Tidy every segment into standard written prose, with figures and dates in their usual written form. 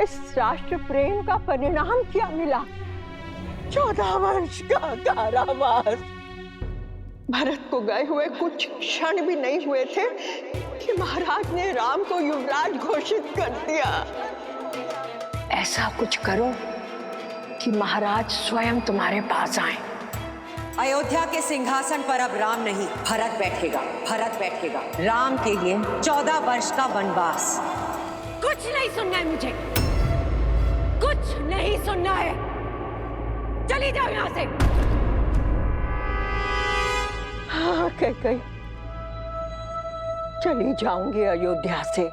इस राष्ट्र प्रेम का परिणाम क्या मिला? 14 वर्ष का कारावास। भरत को गए हुए कुछ क्षण भी नहीं हुए थे कि महाराज ने राम को युवराज घोषित कर दिया। ऐसा कुछ करो कि महाराज स्वयं तुम्हारे पास आए। अयोध्या के सिंहासन पर अब राम नहीं, भरत बैठेगा। भरत बैठेगा। राम के लिए 14 वर्ष का वनवास। कुछ नहीं सुनना है मुझे, कुछ नहीं सुनना है। चली जाओ यहां से। हाँ कैकई, चली जाऊंगी अयोध्या से,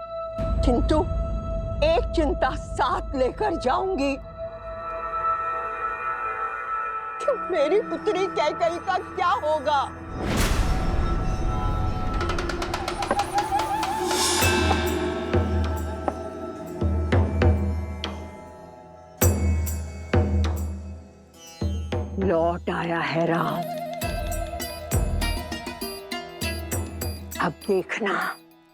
किंतु एक चिंता साथ लेकर जाऊंगी कि मेरी पुत्री कैकई का क्या होगा। लौट आया है राम। अब देखना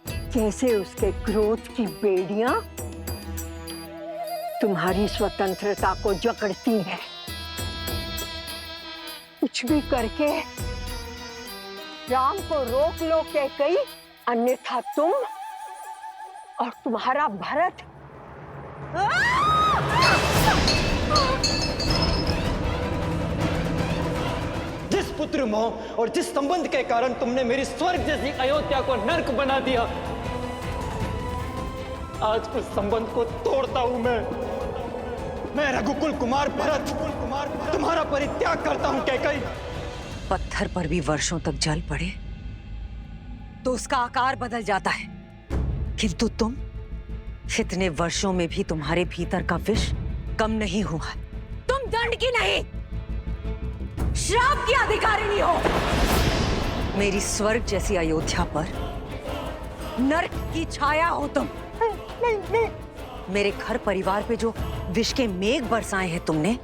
कैसे उसके क्रोध की बेड़ियां तुम्हारी स्वतंत्रता को जकड़ती हैं। कुछ भी करके राम को रोक लो कैकई, अन्यथा तुम और तुम्हारा भरत। जिस पुत्र मोह और जिस संबंध के कारण तुमने मेरी स्वर्ग जैसी अयोध्या को नर्क बना दिया, आज उस संबंध को तोड़ता हूं मैं रघुकुल कुमार भरत तुम्हारा परित्याग करता हूं कैकई। पत्थर पर भी वर्षों तक जल पड़े तो उसका आकार बदल जाता है, किंतु तुम, इतने वर्षों में भी तुम्हारे भीतर का विष कम नहीं हुआ। तुम दंड की नहीं, श्राप की अधिकारिणी हो। मेरी स्वर्ग जैसी अयोध्या पर नर्क की छाया हो तुम। नहीं। मेरे घर परिवार पे जो विष के मेघ बरसाए हैं तुमने,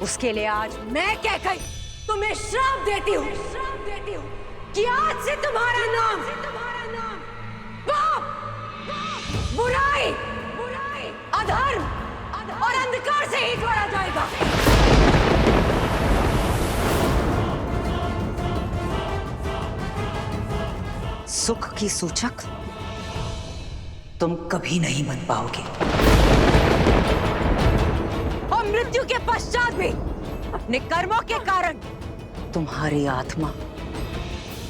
उसके लिए आज मैं कैकई तुम्हें श्राप देती हूँ कि आज से तुम्हारा नाम पाप, बुराई, अधर्म और अंधकार से ही जोड़ा जाएगा। सुख की सूचक तुम कभी नहीं बन पाओगे, और मृत्यु के पश्चात भी अपने कर्मों के कारण तुम्हारी आत्मा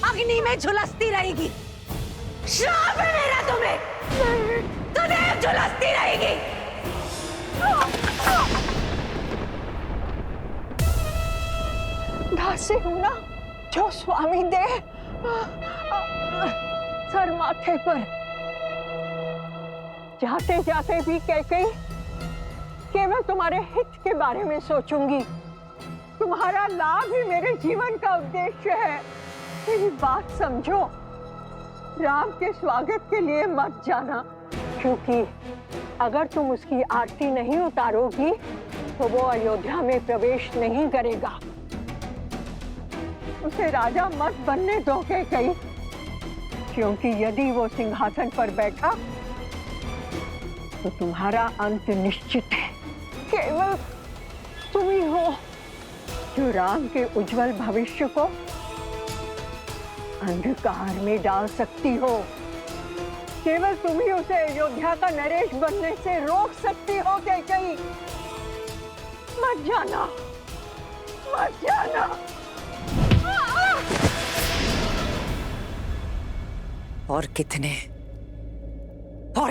अग्नि में झुलसती रहेगी। श्राप है मेरा तुम्हें, सदैव झुलसती रहेगी। दासी हूं ना, जो स्वामी दे सर माथे पर। जाते जाते भी कैकई केवल तुम्हारे हित के बारे में सोचूंगी। तुम्हारा लाभ ही मेरे जीवन का उद्देश्य है। मेरी बात समझो, राम के स्वागत के लिए मत जाना, क्योंकि अगर तुम उसकी आरती नहीं उतारोगी तो वो अयोध्या में प्रवेश नहीं करेगा। उसे राजा मत बनने दो कैकई, क्योंकि यदि वो सिंहासन पर बैठा तो तुम्हारा अंत निश्चित है। केवल तुम ही हो जो राम के उज्जवल भविष्य को अंधकार में डाल सकती हो। केवल तुम ही उसे अयोध्या का नरेश बनने से रोक सकती हो कैकई। मत जाना, मत जाना। और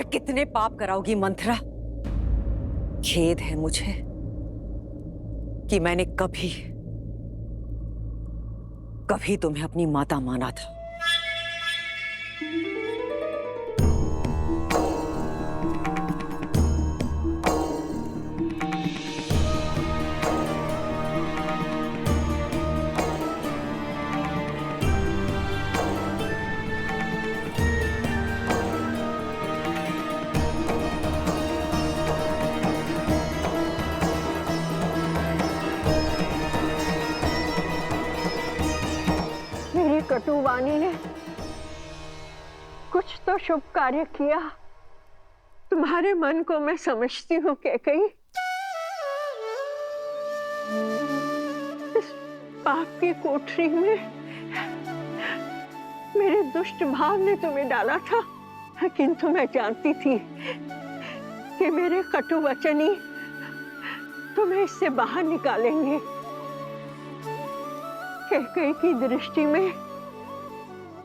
कितने पाप कराओगी मंथरा? खेद है मुझे कि मैंने कभी तुम्हें अपनी माता माना था। कटुवाणी ने कुछ तो शुभ कार्य किया तुम्हारे मन को मैं समझती हूँ कैकई। इस पाप की कोठरी में मेरे दुष्ट भाव ने तुम्हें डाला था, किंतु मैं जानती थी कि मेरे कटु वचन ही तुम्हें इससे बाहर निकालेंगे। कैकई की दृष्टि में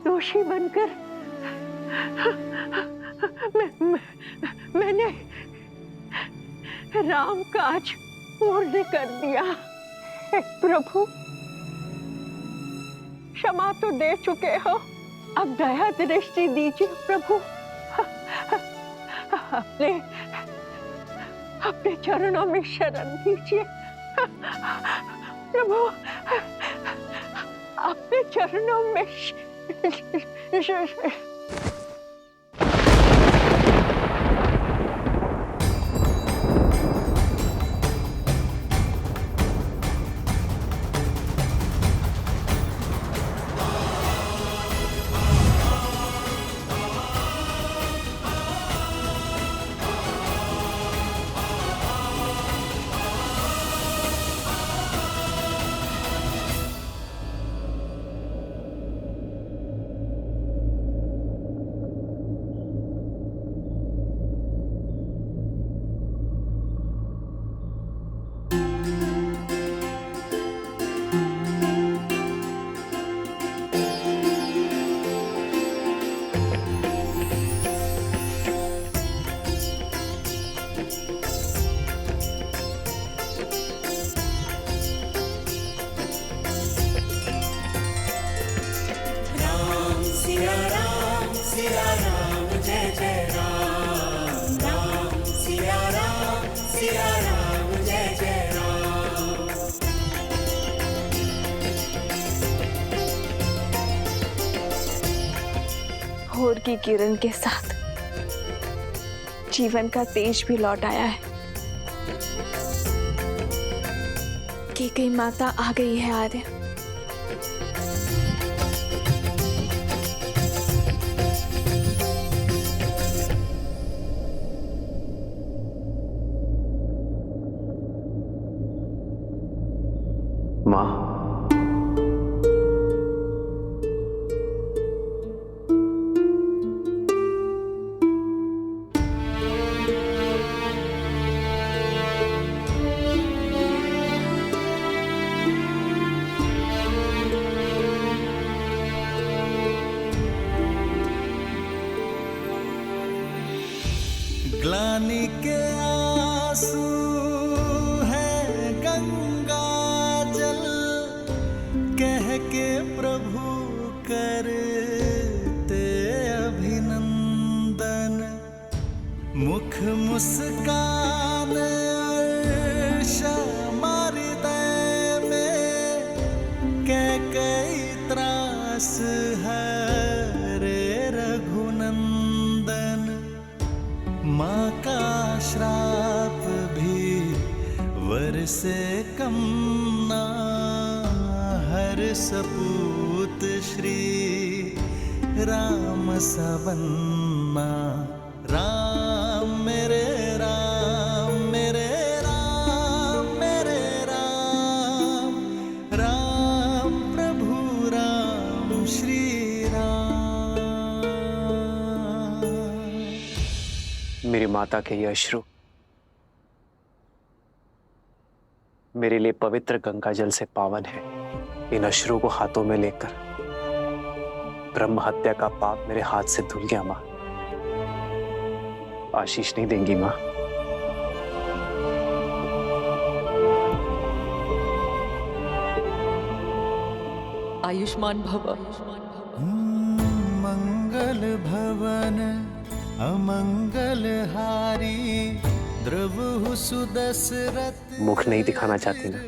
दोषी बनकर मैंने राम काज पूर्ण कर दिया। हे प्रभु, क्षमा तो दे चुके हो, अब दया दृष्टि दीजिए प्रभु। अपने अपने चरणों में शरण दीजिए प्रभु, अपने चरणों में भोर की किरण के साथ जीवन का तेज भी लौट आया है। कैकई माता आ गई है आर्य। माँ, ग्लानि के आंसू है गंगा जल, कह के प्रभु करते अभिनंदन। मुख मुस्कान हृदय में, कैकई त्रास हरे रघुनंदन। माँ का श्राप भी वर से कम ना, हर सपूत श्री राम सबन्ना। राम मेरे राम, मेरे राम, मेरे राम, राम प्रभु राम श्री राम। मेरी माता के ये अश्रु मेरे लिए पवित्र गंगा जल से पावन है। इन अश्रु को हाथों में लेकर ब्रह्म हत्या का पाप मेरे हाथ से धुल गया। माँ, आशीष नहीं देंगी माँ? आयुष्मान भव। मंगल भवन अमंगल हारी, द्रवहु सुदशरथ। मुख नहीं दिखाना चाहती ना?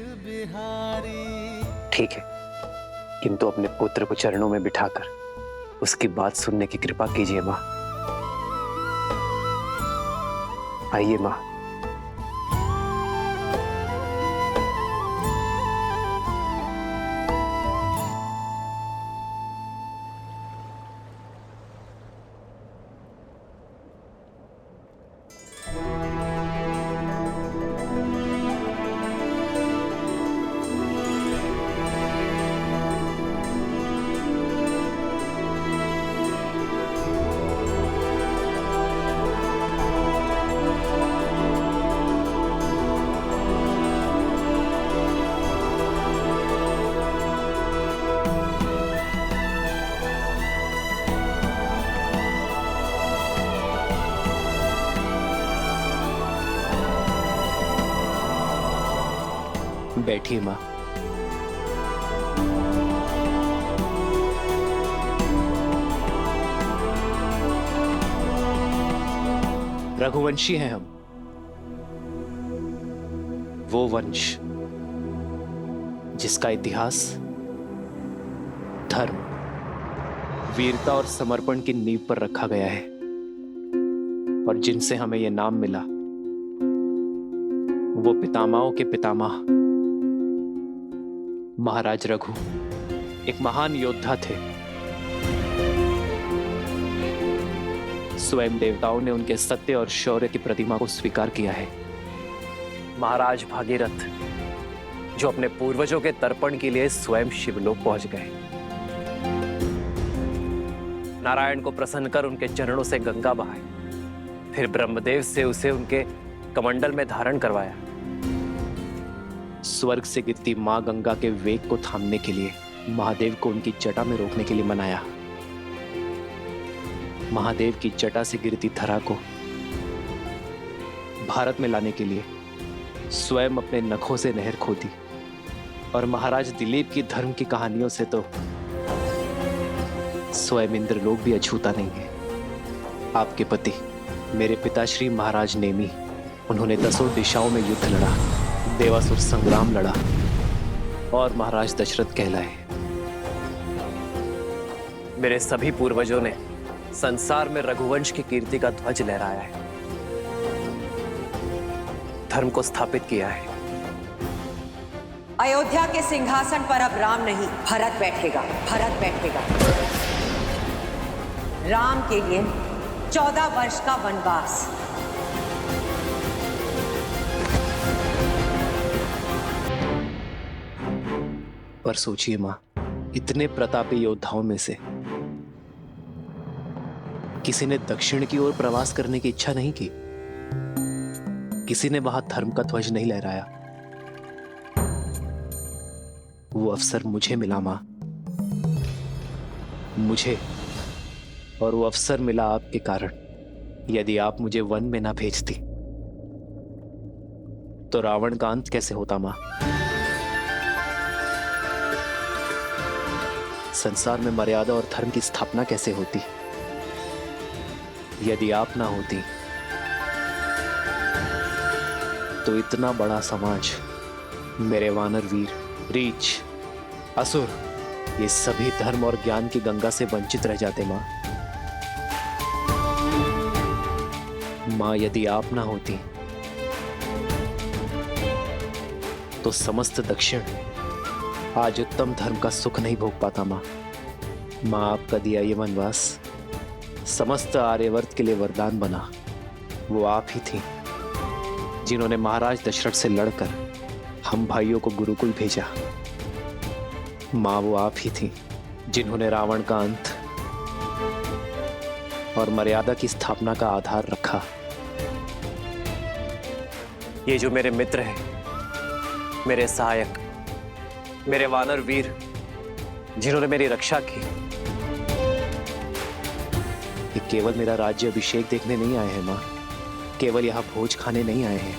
ठीक है, किंतु अपने पुत्र को चरणों में बिठाकर उसकी बात सुनने की कृपा कीजिए माँ। आइए माँ। बैठिए मां। रघुवंशी हैं हम, वो वंश जिसका इतिहास धर्म, वीरता और समर्पण की नींव पर रखा गया है, और जिनसे हमें यह नाम मिला वो पितामहों के पितामह महाराज रघु एक महान योद्धा थे। स्वयं देवताओं ने उनके सत्य और शौर्य की प्रतिमा को स्वीकार किया है। महाराज भागीरथ जो अपने पूर्वजों के तर्पण के लिए स्वयं शिवलोक पहुंच गए, नारायण को प्रसन्न कर उनके चरणों से गंगा बहाई, फिर ब्रह्मदेव से उसे उनके कमंडल में धारण करवाया। स्वर्ग से गिरती मां गंगा के वेग को थामने के लिए महादेव को उनकी जटा में रोकने के लिए मनाया। महादेव की जटा से गिरती धरा को भारत में लाने के लिए स्वयं अपने नखों से नहर खोदी, और महाराज दिलीप की धर्म की कहानियों से तो स्वयं इंद्रलोक भी अछूता नहीं है। आपके पति मेरे पिताश्री महाराज नेमी, उन्होंने 10 दिशाओं में युद्ध लड़ा, देवासुर संग्राम लड़ा, और महाराज दशरथ कहलाए। मेरे सभी पूर्वजों ने संसार में रघुवंश की कीर्ति का ध्वज लहराया है, धर्म को स्थापित किया है। अयोध्या के सिंहासन पर अब राम नहीं, भरत बैठेगा, भरत बैठेगा। राम के लिए 14 वर्ष का वनवास। पर सोचिए मां, इतने प्रतापी योद्धाओं में से किसी ने दक्षिण की ओर प्रवास करने की इच्छा नहीं की, किसी ने वहां धर्म का ध्वज नहीं लहराया। वो अवसर मुझे मिला मां, मुझे, और वो अवसर मिला आपके कारण। यदि आप मुझे वन में ना भेजती तो रावण का अंत कैसे होता मां? संसार में मर्यादा और धर्म की स्थापना कैसे होती? यदि आप ना होती तो इतना बड़ा समाज, मेरे वानर वीर, रीछ, असुर, ये सभी धर्म और ज्ञान की गंगा से वंचित रह जाते मां। मां, यदि आप ना होती तो समस्त दक्षिण आज उत्तम धर्म का सुख नहीं भोग पाता मां। मां, आपका दिया ये वनवास समस्त आर्यवर्त के लिए वरदान बना। वो आप ही थी जिन्होंने महाराज दशरथ से लड़कर हम भाइयों को गुरुकुल भेजा। मां, वो आप ही थी जिन्होंने रावण का अंत और मर्यादा की स्थापना का आधार रखा। ये जो मेरे मित्र हैं, मेरे सहायक, मेरे वानर वीर, जिन्होंने मेरी रक्षा की, ये केवल मेरा राज्य अभिषेक देखने नहीं आए हैं मां, केवल यहां भोज खाने नहीं आए हैं।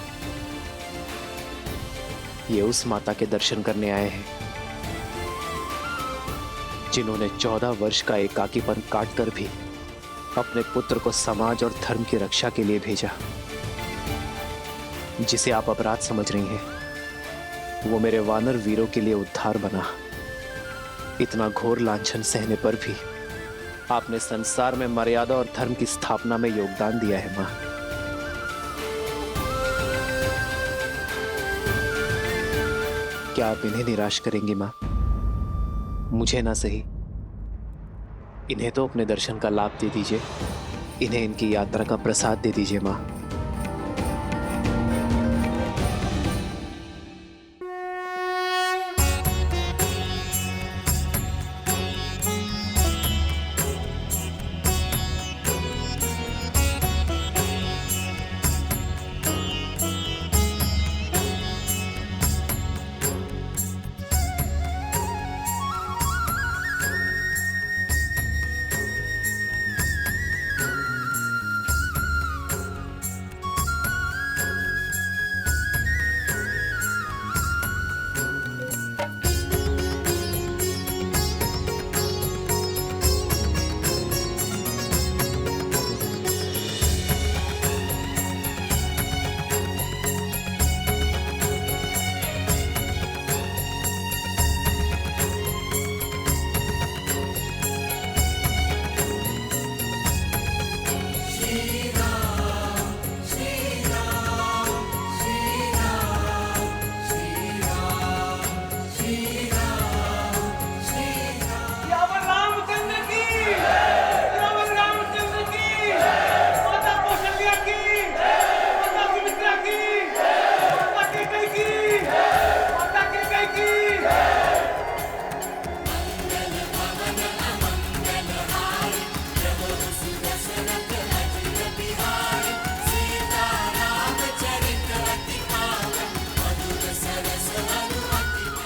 ये उस माता के दर्शन करने आए हैं जिन्होंने 14 वर्ष का एकाकीपन काटकर भी अपने पुत्र को समाज और धर्म की रक्षा के लिए भेजा। जिसे आप अपराध समझ रही हैं, वो मेरे वानर वीरों के लिए उद्धार बना। इतना घोर लांछन सहने पर भी आपने संसार में मर्यादा और धर्म की स्थापना में योगदान दिया है मां। क्या आप इन्हें निराश करेंगी मां? मुझे ना सही, इन्हें तो अपने दर्शन का लाभ दे दीजिए, इन्हें इनकी यात्रा का प्रसाद दे दीजिए मां।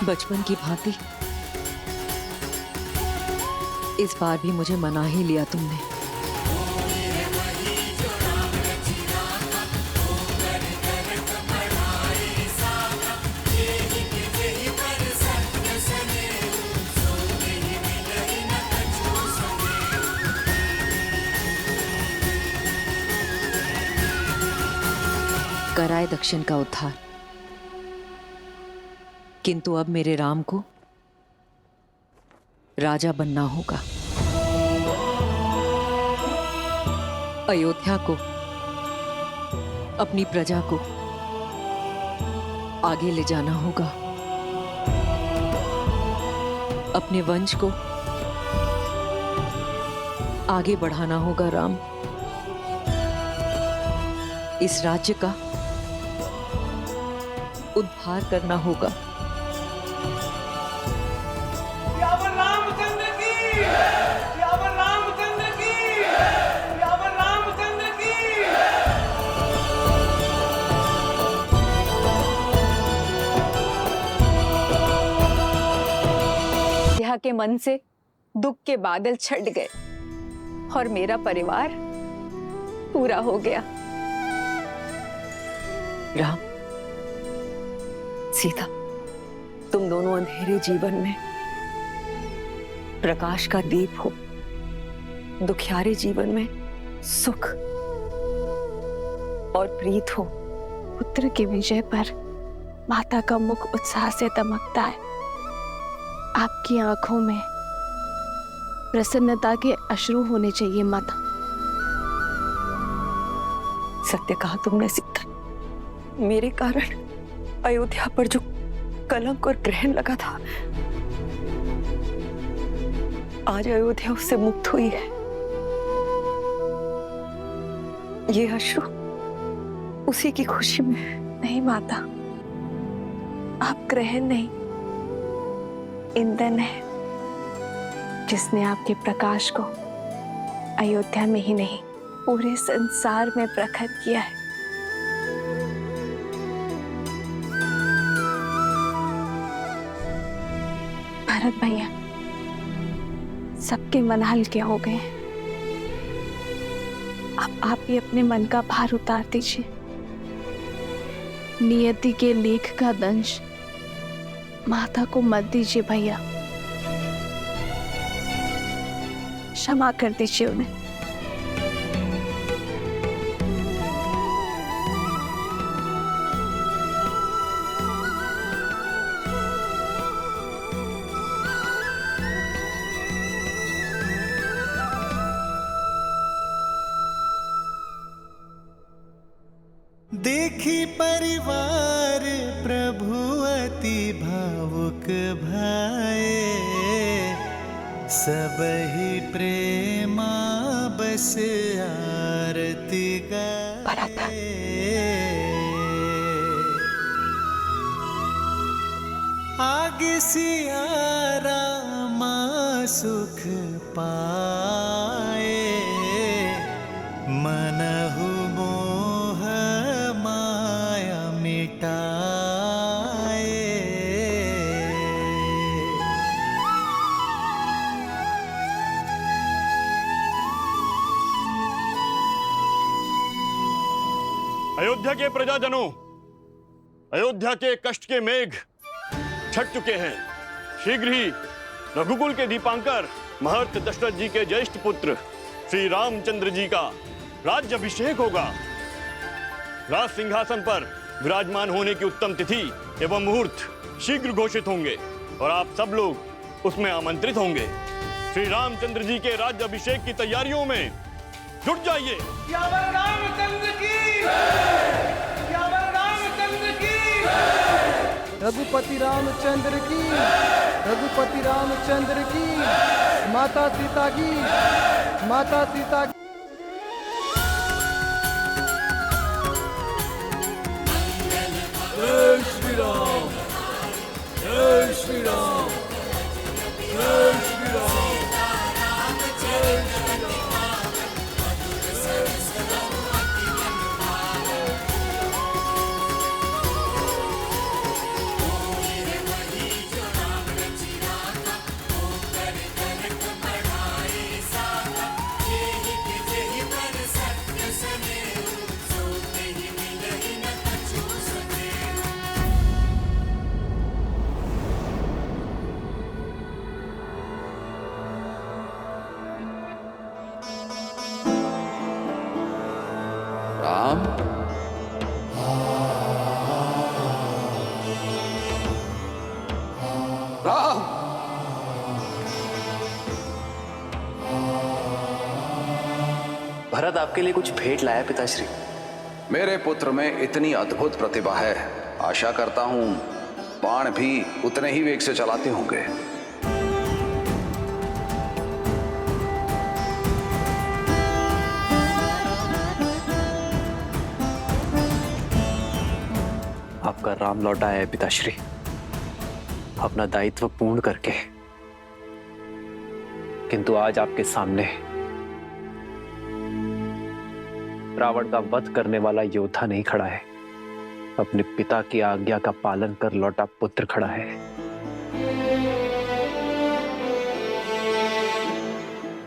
बचपन की भांति इस बार भी मुझे मना ही लिया तुमने। कराए दक्षिण का उद्धार, किंतु अब मेरे राम को राजा बनना होगा। अयोध्या को, अपनी प्रजा को आगे ले जाना होगा। अपने वंश को आगे बढ़ाना होगा राम। इस राज्य का उद्धार करना होगा। रामचंद्र की, रामचंद्र की, रामचंद्र की। यहाँ के मन से दुख के बादल छट गए और मेरा परिवार पूरा हो गया। राम, सीता, तुम दोनों अंधेरे जीवन में प्रकाश का दीप हो, दुखियारे जीवन में सुख और प्रीत हो। पुत्र की विजय पर माता का मुख उत्साह से दमकता है। आपकी आंखों में प्रसन्नता के अश्रु होने चाहिए माता। सत्य कहा तुमने सीता। मेरे कारण अयोध्या पर जो कलंक और ग्रहण लगा था, आज अयोध्या उससे मुक्त हुई है। ये अश्रु उसी की खुशी में। नहीं माता, आप ग्रहण नहीं, ईंधन है जिसने आपके प्रकाश को अयोध्या में ही नहीं पूरे संसार में प्रकट किया है। भरत भैया, सबके मन हल्के हो गए हैं। अब आप भी अपने मन का भार उतार दीजिए। नियति के लेख का दंश माता को मत दीजिए भैया। क्षमा कर दीजिए उन्हें। देखी परिवार प्रभु अति भावुक भाए, सबहि प्रेमा बस आरती गाए। आगे सिया रामा सुख पाए, मनहु मोह माया मिटाए। अयोध्या के प्रजाजनों, अयोध्या के कष्ट के मेघ छट चुके हैं। शीघ्र ही रघुकुल के दीपांकर महर्षि दशरथ जी के ज्येष्ठ पुत्र श्री रामचंद्र जी का राज्याभिषेक होगा। राज सिंहासन पर विराजमान होने की उत्तम तिथि एवं मुहूर्त शीघ्र घोषित होंगे और आप सब लोग उसमें आमंत्रित होंगे। श्री रामचंद्र जी के राज्याभिषेक की तैयारियों में जुट जाइए। रामचंद्र की, रामचंद्र की। रघुपति रामचंद्र की, रघुपति रामचंद्र की, माता सीता की, माता सीता की। जय श्री राम, जय श्री राम, जय श्री राम, जय श्री राम। भरत आपके लिए कुछ भेंट लाया पिताश्री। मेरे पुत्र में इतनी अद्भुत प्रतिभा है, आशा करता हूं बाण भी उतने ही वेग से चलाते होंगे। आपका राम लौटा है पिताश्री, अपना दायित्व पूर्ण करके। किंतु आज आपके सामने रावण का वध करने वाला योद्धा नहीं खड़ा है, अपने पिता की आज्ञा का पालन कर लौटा पुत्र खड़ा है।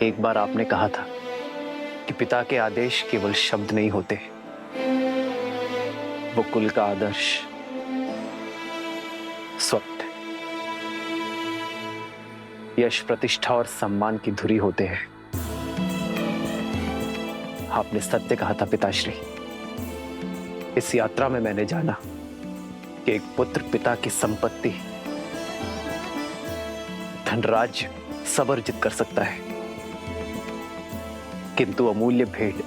एक बार आपने कहा था कि पिता के आदेश केवल शब्द नहीं होते, वो कुल का आदर्श स्वप्न, यश, प्रतिष्ठा और सम्मान की धुरी होते हैं। आपने सत्य कहा था पिताश्री। इस यात्रा में मैंने जाना कि एक पुत्र पिता की संपत्ति, धनराज्य सब अर्जित कर सकता है, किंतु अमूल्य भेंट,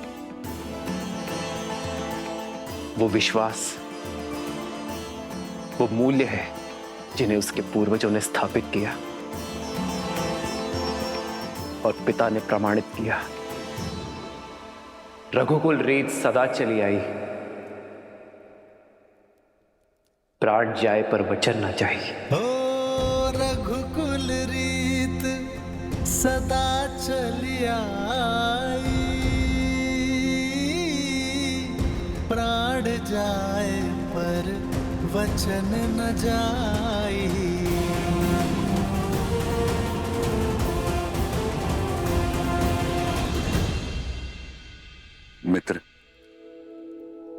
वो विश्वास, वो मूल्य है जिन्हें उसके पूर्वजों ने स्थापित किया और पिता ने प्रमाणित किया। रघुकुल रीत सदा चली आई, प्राण जाए पर वचन न जाए। ओ रघुकुल रीत सदा चली आई, प्राण जाए पर वचन न जाई। मित्र,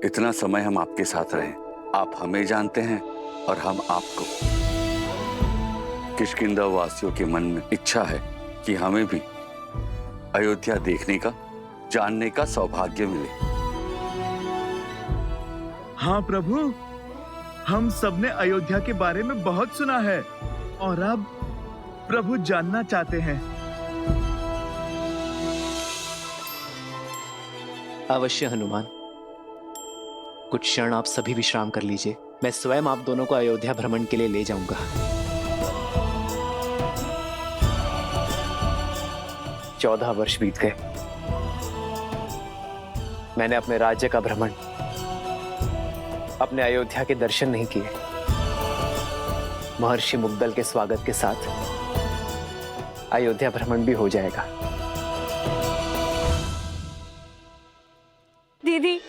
इतना समय हम आपके साथ रहे, आप हमें जानते हैं और हम आपको। किष्किंधा वासियों के मन में इच्छा है कि हमें भी अयोध्या देखने का, जानने का सौभाग्य मिले। हाँ प्रभु, हम सबने अयोध्या के बारे में बहुत सुना है और अब प्रभु जानना चाहते हैं। अवश्य हनुमान, कुछ क्षण आप सभी विश्राम कर लीजिए, मैं स्वयं आप दोनों को अयोध्या भ्रमण के लिए ले जाऊंगा। 14 वर्ष बीत गए, मैंने अपने राज्य का भ्रमण, अपने अयोध्या के दर्शन नहीं किए। महर्षि मुग्दल के स्वागत के साथ अयोध्या भ्रमण भी हो जाएगा। दीदी,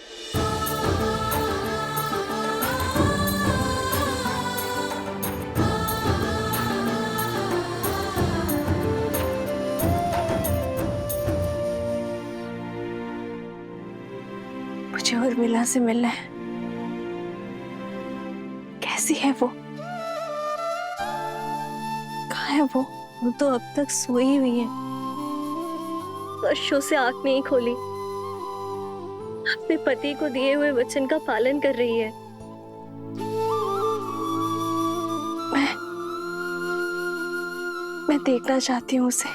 मुझे उर्मिला से मिलना है। कैसी है वो? कहाँ है वो? वो तो अब तक सोई हुई है, वर्षों से आंख नहीं खोली, अपने पति को दिए हुए वचन का पालन कर रही है। मैं देखना चाहती हूँ उसे,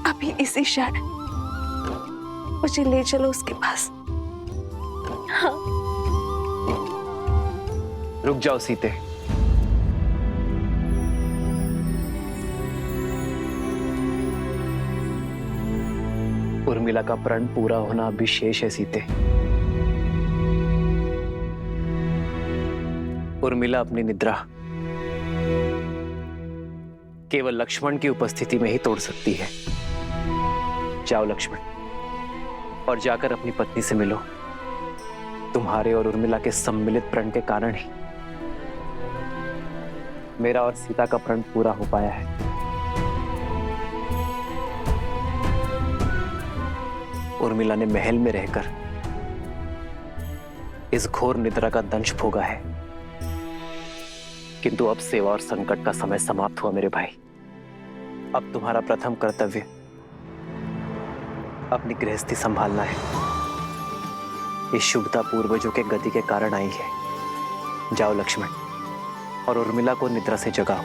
अभी इसी क्षण। मुझे ले चलो उसके पास। हाँ। रुक जाओ सीते, उर्मिला का प्रण पूरा होना अभी शेष है सीते। उर्मिला अपनी निद्रा केवल लक्ष्मण की उपस्थिति में ही तोड़ सकती है। जाओ लक्ष्मण, और जाकर अपनी पत्नी से मिलो। तुम्हारे और उर्मिला के सम्मिलित प्रण के कारण ही मेरा और सीता का प्रण पूरा हो पाया है। उर्मिला ने महल में रहकर इस घोर निद्रा का दंश भोगा है, किंतु अब सेवा और संकट का समय समाप्त हुआ मेरे भाई। अब तुम्हारा प्रथम कर्तव्य अपनी गृहस्थी संभालना है। ये शुभता पूर्वजों के गति के कारण आई है। जाओ लक्ष्मण, और उर्मिला को निद्रा से जगाओ।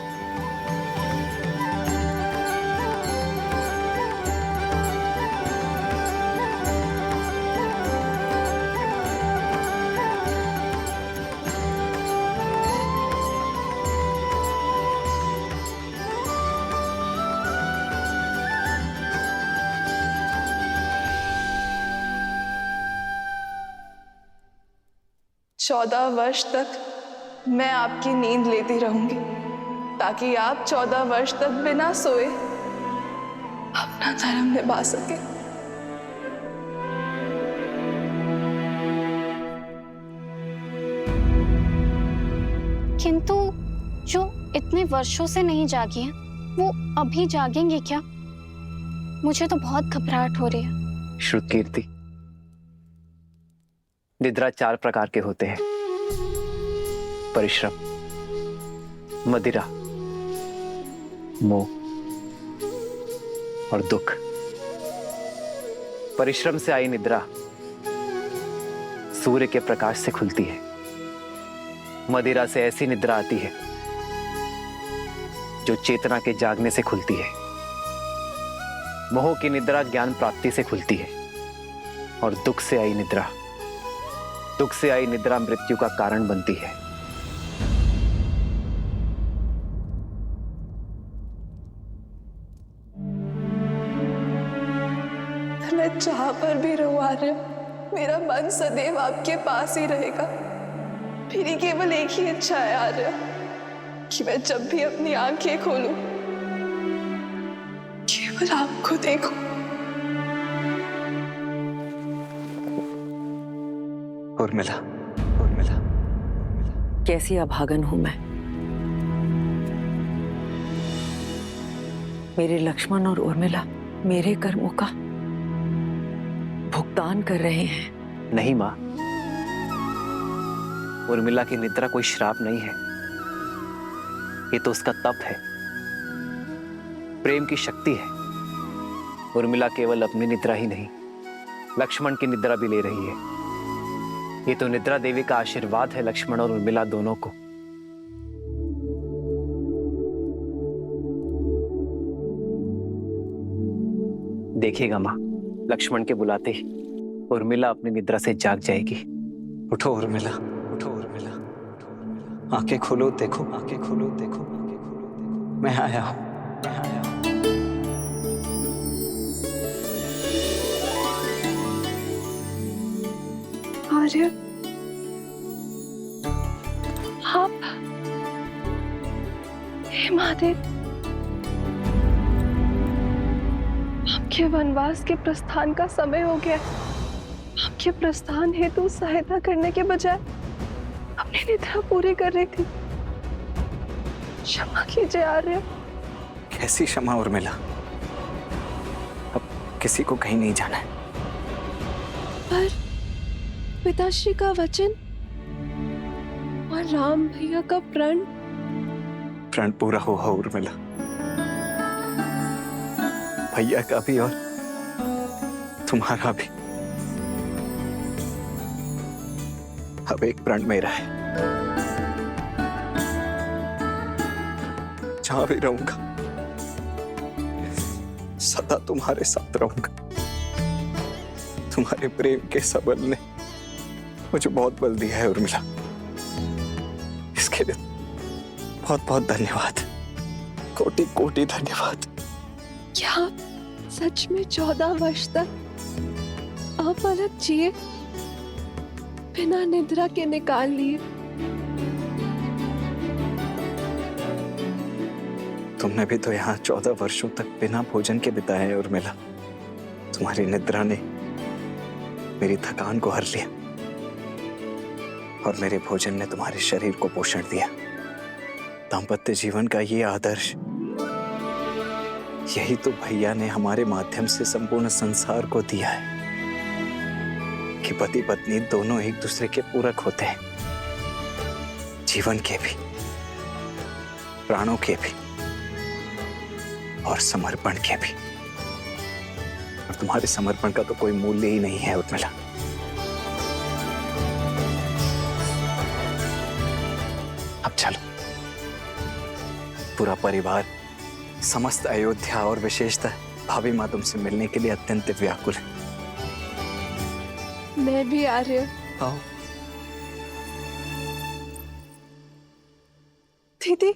14 वर्ष तक मैं आपकी नींद लेती रहूंगी ताकि आप 14 वर्ष तक बिना सोए अपना धर्म निभा सके। किंतु जो इतने वर्षों से नहीं जागी हैं, वो अभी जागेंगे क्या? मुझे तो बहुत घबराहट हो रही है। श्रुतकीर्ति, निद्रा 4 प्रकार के होते हैं: परिश्रम, मदिरा, मोह और दुख। परिश्रम से आई निद्रा सूर्य के प्रकाश से खुलती है। मदिरा से ऐसी निद्रा आती है जो चेतना के जागने से खुलती है। मोह की निद्रा ज्ञान प्राप्ति से खुलती है। और दुख से आई निद्रा मृत्यु का कारण बनती है। मैं जहां पर भी रहूं आर्य, मेरा मन सदैव आपके पास ही रहेगा। मेरी केवल एक ही इच्छा है आर्य, कि मैं जब भी अपनी आंखें खोलूं केवल आपको देखूं। उर्मिला, कैसी अभागन हूं मैं। मेरे लक्ष्मण और उर्मिला मेरे कर्मों का भुगतान कर रहे हैं। नहीं मां, उर्मिला की निद्रा कोई श्राप नहीं है। ये तो उसका तप है, प्रेम की शक्ति है। उर्मिला केवल अपनी निद्रा ही नहीं, लक्ष्मण की निद्रा भी ले रही है। ये तो निद्रा देवी का आशीर्वाद है लक्ष्मण और उर्मिला दोनों को। देखिएगा मां, लक्ष्मण के बुलाते ही उर्मिला अपनी निद्रा से जाग जाएगी। उठो उर्मिला, आंखें खोलो, देखो, मैं आया हूं। आर्य, आप, हे महादेव, आपके वनवास के प्रस्थान का समय हो गया। आपके प्रस्थान हेतु सहायता करने के बजाय अपनी निद्रा पूरी कर रही थी। क्षमा कीजिए आर्य। कैसी क्षमा उर्मिला, अब किसी को कहीं नहीं जाना है। पर पिताश्री का वचन और राम भैया का प्रण पूरा हुआ उर्मिला। भैया का भी और तुम्हारा भी। अब एक प्रण मेरा है। जहां भी रहूंगा सदा तुम्हारे साथ रहूंगा। तुम्हारे प्रेम के सबल ने मुझे बहुत बल दिया है उर्मिला। इसके लिए बहुत बहुत धन्यवाद, कोटि कोटि धन्यवाद। क्या आप सच में 14 वर्ष तक अपलक जिए, बिना निद्रा के निकाल लिए? तुमने भी तो यहाँ 14 वर्षों तक बिना भोजन के बिताए हैं उर्मिला। तुम्हारी निद्रा ने मेरी थकान को हर लिया और मेरे भोजन ने तुम्हारे शरीर को पोषण दिया। दाम्पत्य जीवन का ये आदर्श, यही तो भैया ने हमारे माध्यम से संपूर्ण संसार को दिया है कि पति पत्नी दोनों एक दूसरे के पूरक होते हैं, जीवन के भी, प्राणों के भी और समर्पण के भी। और तुम्हारे समर्पण का तो कोई मूल्य ही नहीं है उर्मिला। अब चलो, पूरा परिवार, समस्त अयोध्या और विशेषतः भाभी माँ तुमसे मिलने के लिए अत्यंत व्याकुल है। मैं भी आ रही हूँ। आओ। दीदी,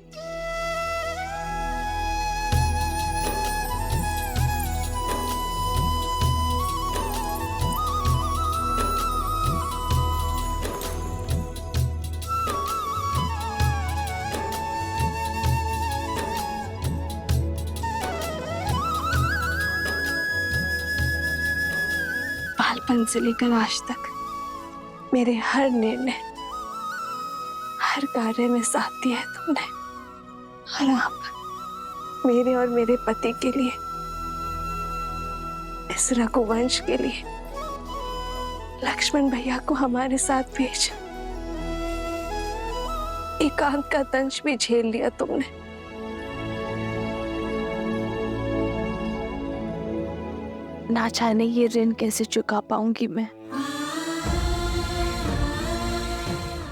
बचपन से लेकर आज तक मेरे हर निर्णय, हर कार्य में साथ दिया है तुमने। और आप मेरे और मेरे पति के लिए, इस रघुवंश के लिए लक्ष्मण भैया को हमारे साथ भेज एकांत का दंश भी झेल लिया तुमने। ना जाने ये ऋण कैसे चुका पाऊंगी मैं।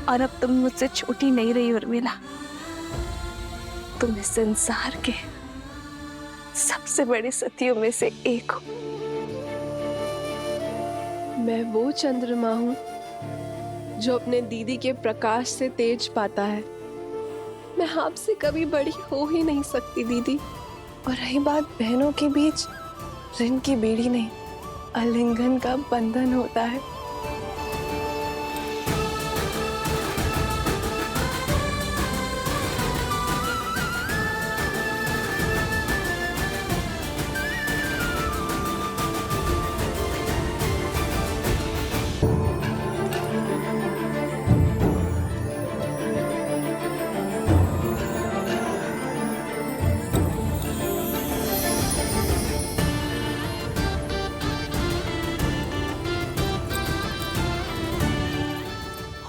और अब तुम मुझसे छोटी नहीं रही उर्मिला, तुम इस संसार के सबसे बड़ी सतियों में से एक हो। मैं वो चंद्रमा हूँ जो अपने दीदी के प्रकाश से तेज पाता है। मैं आपसे कभी बड़ी हो ही नहीं सकती दीदी। और रही बात बहनों के बीच, ऋण की बेड़ी नहीं, आलिंगन का बंधन होता है।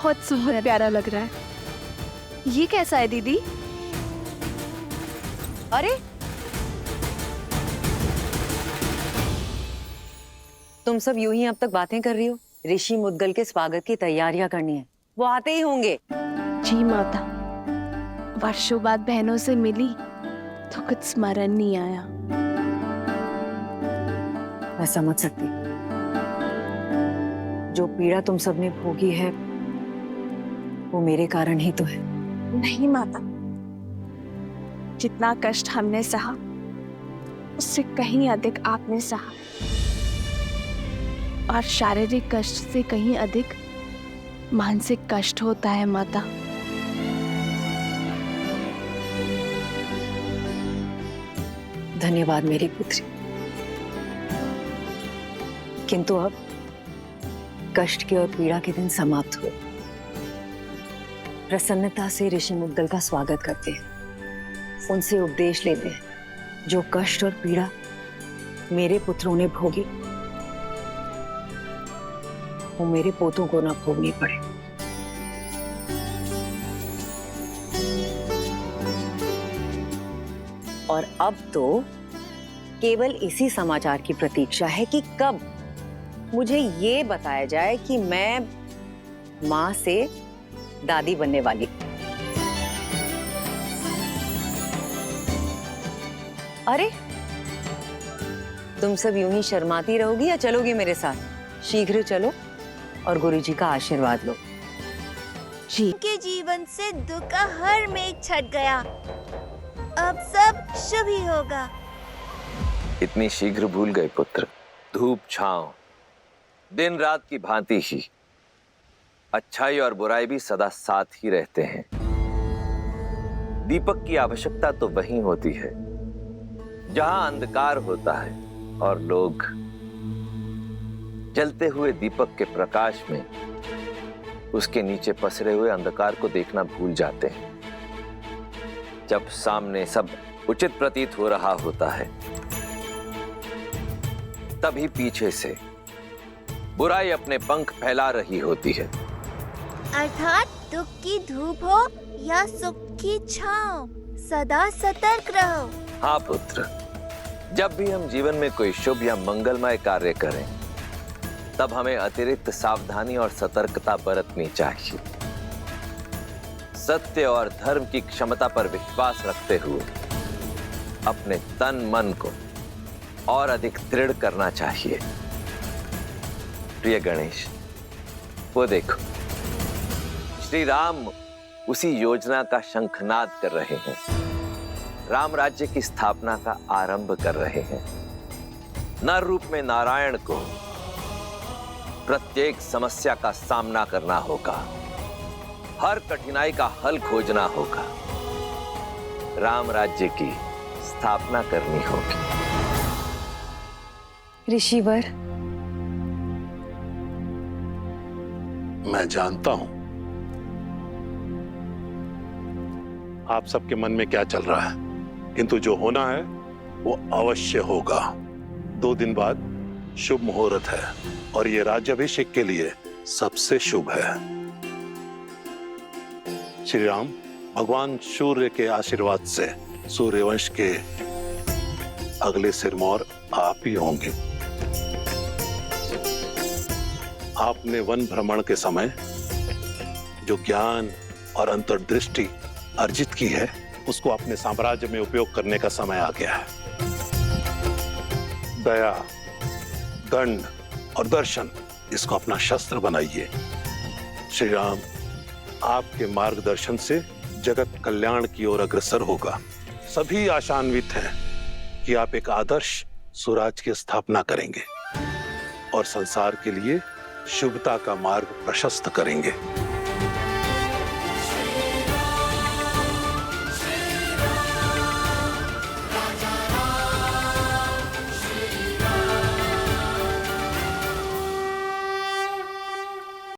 बहुत प्यारा लग रहा है। ये कैसा है दीदी? अरे तुम सब यूं ही अब तक बातें कर रही हो। ऋषि मुद्गल के स्वागत की तैयारियां करनी है, वो आते ही होंगे। जी माता, वर्षों बाद बहनों से मिली तो कुछ स्मरण नहीं आया। मैं समझ सकती, जो पीड़ा तुम सबने भोगी है वो मेरे कारण ही तो है। नहीं माता, जितना कष्ट हमने सहा उससे कहीं अधिक आपने सहा। और शारीरिक कष्ट से कहीं अधिक मानसिक कष्ट होता है माता। धन्यवाद मेरी पुत्री। किंतु अब कष्ट के और पीड़ा के दिन समाप्त हुए। प्रसन्नता से ऋषि मुद्गल का स्वागत करते हैं, उनसे उपदेश लेते हैं। जो कष्ट और पीड़ा मेरे पुत्रों ने भोगी, वो मेरे पोतों को ना भोगनी पड़े। और अब तो केवल इसी समाचार की प्रतीक्षा है कि कब मुझे ये बताया जाए कि मैं मां से दादी बनने वाली। अरे तुम सब यूं ही शर्माती रहोगी या चलोगी मेरे साथ? शीघ्र चलो और गुरुजी का आशीर्वाद लो। जी। के जीवन से दुख का हर मेघ छट गया, अब सब शुभ ही होगा। इतनी शीघ्र भूल गए पुत्र? धूप छांव दिन रात की भांति ही अच्छाई और बुराई भी सदा साथ ही रहते हैं। दीपक की आवश्यकता तो वहीं होती है जहां अंधकार होता है और लोग जलते हुए दीपक के प्रकाश में उसके नीचे पसरे हुए अंधकार को देखना भूल जाते हैं। जब सामने सब उचित प्रतीत हो रहा होता है, तभी पीछे से बुराई अपने पंख फैला रही होती है। अर्थात दुख की धूप हो या सुख की छांव, सदा सतर्क रहो। हाँ पुत्र, जब भी हम जीवन में कोई शुभ या मंगलमय कार्य करें, तब हमें अतिरिक्त सावधानी और सतर्कता बरतनी चाहिए। सत्य और धर्म की क्षमता पर विश्वास रखते हुए अपने तन मन को और अधिक दृढ़ करना चाहिए। प्रिय गणेश, वो देखो, श्री राम उसी योजना का शंखनाद कर रहे हैं। राम राज्य की स्थापना का आरंभ कर रहे हैं। नर रूप में नारायण को प्रत्येक समस्या का सामना करना होगा, हर कठिनाई का हल खोजना होगा, राम राज्य की स्थापना करनी होगी। ऋषिवर, मैं जानता हूं आप सबके मन में क्या चल रहा है, किंतु जो होना है वो अवश्य होगा। 2 दिन बाद शुभ मुहूर्त है और ये राज्याभिषेक के लिए सबसे शुभ है। श्री राम, भगवान सूर्य के आशीर्वाद से सूर्यवंश के अगले सिरमौर आप ही होंगे। आपने वन भ्रमण के समय जो ज्ञान और अंतर्दृष्टि अर्जित की है, उसको अपने साम्राज्य में उपयोग करने का समय आ गया है। दया, दंड और दर्शन, इसको अपना शस्त्र बनाइए। श्री राम, आपके मार्गदर्शन से जगत कल्याण की ओर अग्रसर होगा। सभी आशान्वित हैं कि आप एक आदर्श स्वराज की स्थापना करेंगे और संसार के लिए शुभता का मार्ग प्रशस्त करेंगे।